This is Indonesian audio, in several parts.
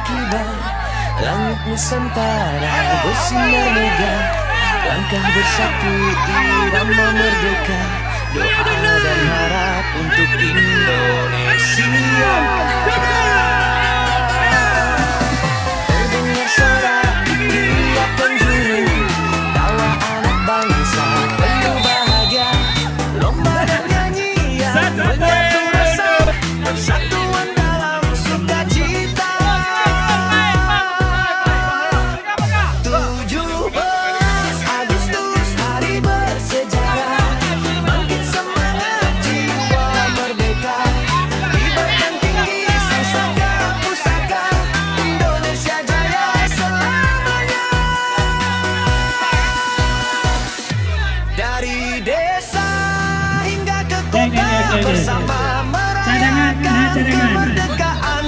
berkibar, langit Nusantara bersinar megah. Langkah bersatu irama merdeka, doa dan harap untuk Indonesia. Terdengar sorak tiap penjuru, tawa anak bangsa penuh bahagia. Lomba dan nyanyian menyatu rasa, persatuan dalam sukacita. 17 Agustus hari bersejarah, bangkit semangat jiwa merdeka. Kibarkan tinggi sangsaka pusaka, Indonesia jaya selamanya. Dari desa hingga ke kota bersama merayakan kemerdekaan,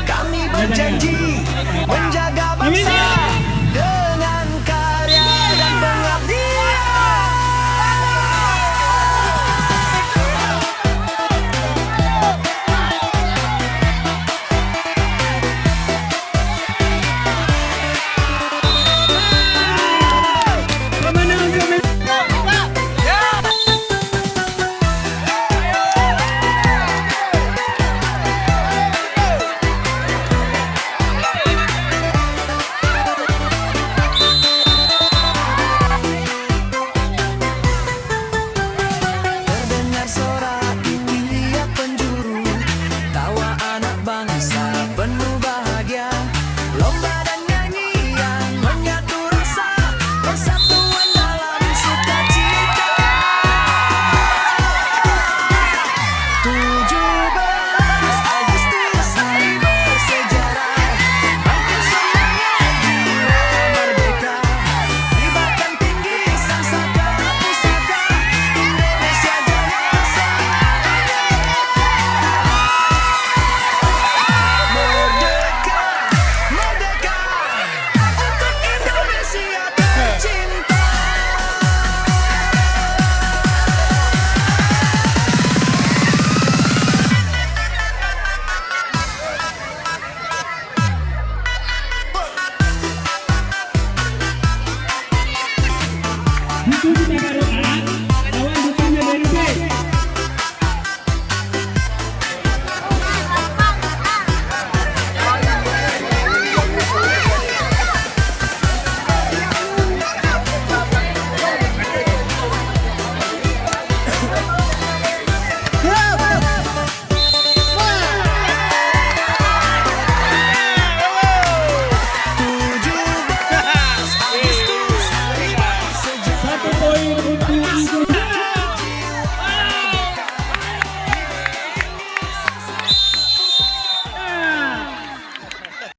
kami berjanji menjaga bangsa